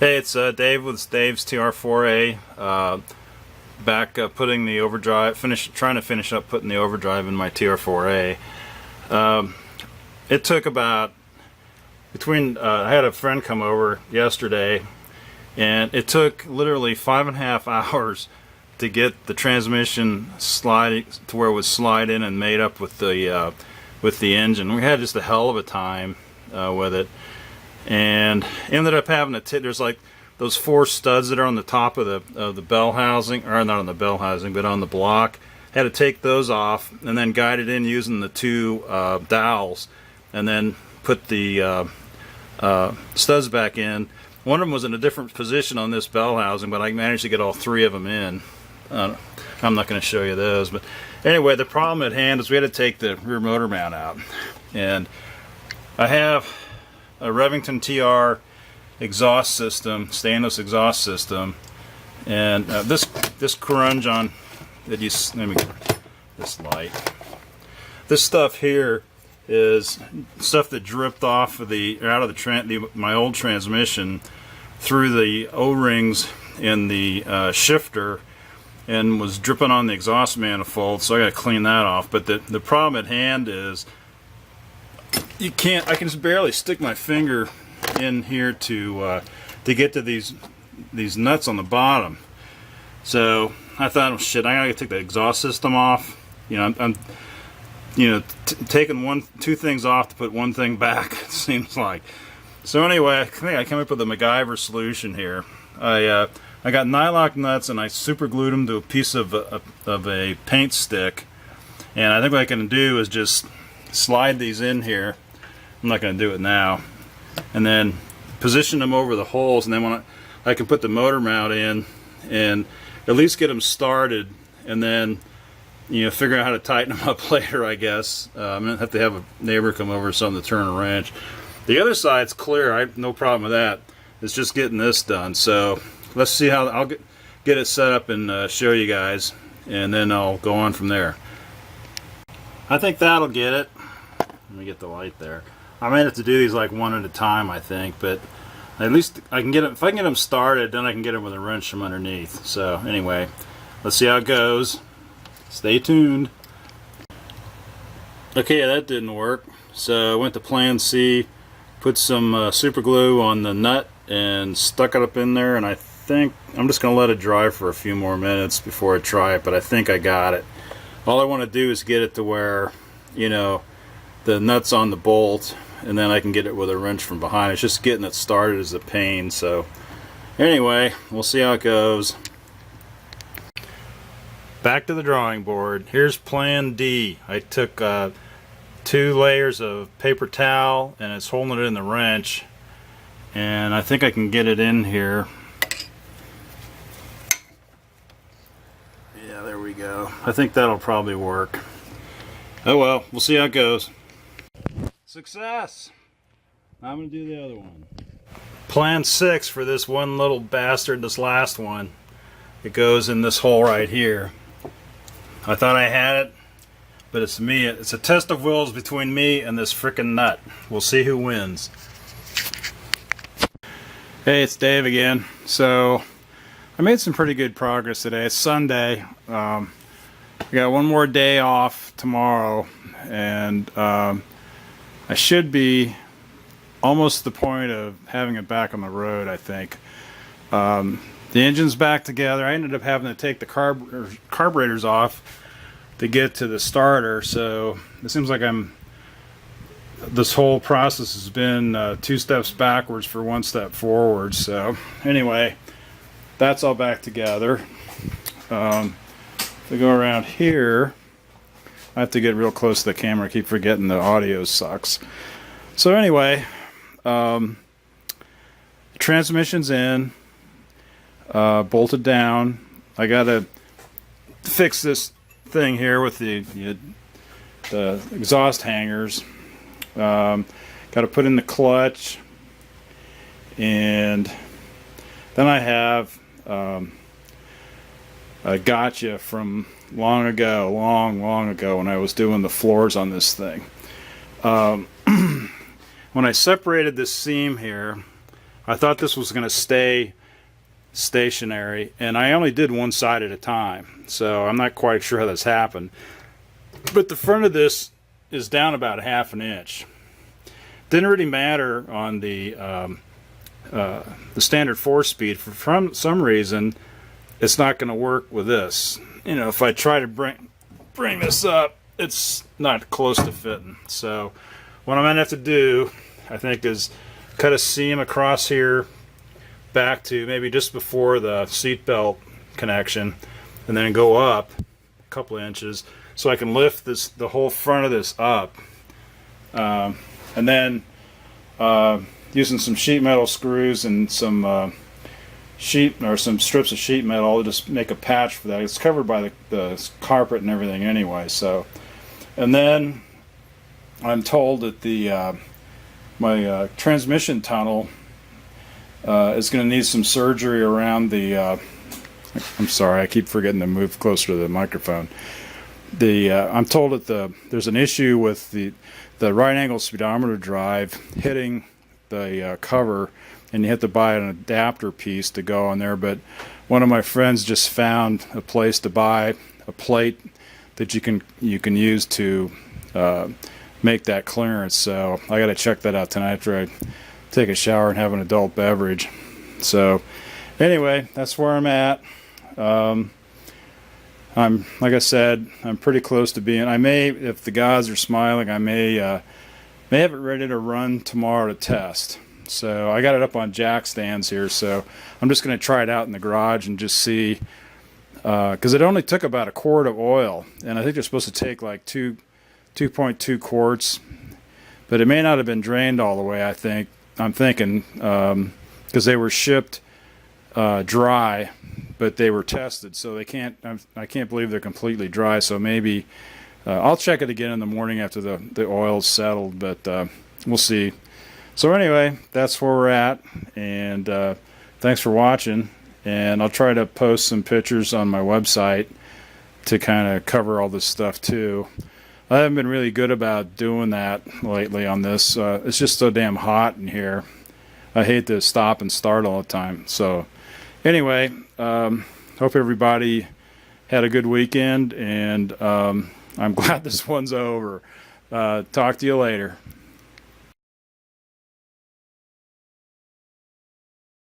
Hey, it's Dave with Dave's TR4A. Back putting the overdrive, trying to finish up putting the overdrive in my TR4A. It took about I had a friend come over yesterday, and it took literally 5.5 hours to get the transmission sliding to where it would slide in and made up with the engine. We had just a hell of a time with it. And ended up having to there's like those 4 studs that are on the top of the bell housing, or not on the bell housing, but on the block. Had to take those off and then guide it in using the 2 dowels, and then put the studs back in. One of them was in a different position on this bell housing, but I managed to get all 3 of them in. I'm not going to show you those, but anyway, the problem at hand is we had to take the rear motor mount out, and I have a Revington TR exhaust system, stainless exhaust system, and this Crunjon that let me get this light. This stuff here is stuff that dripped off of out of my old transmission through the O-rings in the shifter, and was dripping on the exhaust manifold, so I got to clean that off. But the problem at hand is I can just barely stick my finger in here to get to these nuts on the bottom. So I thought, oh shit, I gotta take the exhaust system off. You know, I'm taking 2 things off to put 1 thing back. It seems like. So anyway, I think I came up with a MacGyver solution here. I got nylock nuts and I super glued them to a piece of a paint stick, and I think what I can do is just slide these in here. I'm not going to do it now, and then position them over the holes, and then when I can put the motor mount in and at least get them started, and then figure out how to tighten them up later, I guess. I'm going to have to have a neighbor come over or something to turn a wrench. The other side's clear. I have no problem with that. It's just getting this done. So let's see how I'll get it set up and show you guys, and then I'll go on from there. I think that'll get it. Let me get the light there. I might have to do these like one at a time, I think, but at least I can get them. If I can get them started, then I can get them with a wrench from underneath. So anyway, let's see how it goes. Stay tuned. Okay, that didn't work. So I went to plan C, put some super glue on the nut and stuck it up in there, and I think I'm just going to let it dry for a few more minutes before I try it, but I think I got it. All I want to do is get it to where, the nut's on the bolt, and then I can get it with a wrench from behind. It's just getting it started is a pain. So anyway, we'll see how it goes. Back to the drawing board. Here's plan D. I took 2 layers of paper towel, and it's holding it in the wrench, and I think I can get it in here. Yeah, there we go. I think that'll probably work. Oh well, we'll see how it goes. Success! I'm going to do the other one. Plan 6 for this one little bastard, this last one. It goes in this hole right here. I thought I had it, but it's me. It's a test of wills between me and this frickin' nut. We'll see who wins. Hey, it's Dave again. So I made some pretty good progress today. It's Sunday. I got one more day off tomorrow, and I should be almost to the point of having it back on the road, I think. The engine's back together. I ended up having to take the carburetors off to get to the starter, so it seems like this whole process has been 2 steps backwards for 1 step forward. So anyway, that's all back together. If we go around here, I have to get real close to the camera. I keep forgetting the audio sucks. So anyway, transmission's in, bolted down. I gotta fix this thing here with the exhaust hangers. Got to put in the clutch, and then I have a gotcha from long ago when I was doing the floors on this thing. When I separated this seam here, I thought this was going to stay stationary, and I only did one side at a time, so I'm not quite sure how this happened. But the front of this is down about 1/2 inch. Didn't really matter on the standard 4-speed. For some reason, it's not going to work with this. You know, if I try to bring this up, it's not close to fitting. So what I'm going to have to do, I think, is cut a seam across here back to maybe just before the seatbelt connection, and then go up a couple of inches so I can lift the whole front of this up, and then using some sheet metal screws and some some strips of sheet metal, I'll just make a patch for that. It's covered by the carpet and everything anyway. So, and then I'm told that my transmission tunnel is going to need some surgery around the. I'm sorry, I keep forgetting to move closer to the microphone. I'm told that there's an issue with the right angle speedometer drive hitting the cover, and you have to buy an adapter piece to go on there. But one of my friends just found a place to buy a plate that you can use to make that clearance. So I got to check that out tonight after I take a shower and have an adult beverage. So anyway, that's where I'm at. I'm, like I said, I'm pretty close to being. I may, if the guys are smiling, I may have it ready to run tomorrow to test. So I got it up on jack stands here, so I'm just going to try it out in the garage and just see, because it only took about 1 quart of oil, and I think they're supposed to take like 2.2 quarts, but it may not have been drained all the way. I'm thinking because they were shipped dry, but they were tested, so they can't. I can't believe they're completely dry. So maybe I'll check it again in the morning after the oil's settled, but we'll see. So anyway, that's where we're at, and thanks for watching. And I'll try to post some pictures on my website to kind of cover all this stuff too. I haven't been really good about doing that lately on this. It's just so damn hot in here. I hate to stop and start all the time. So anyway, hope everybody had a good weekend, and I'm glad this one's over. Talk to you later.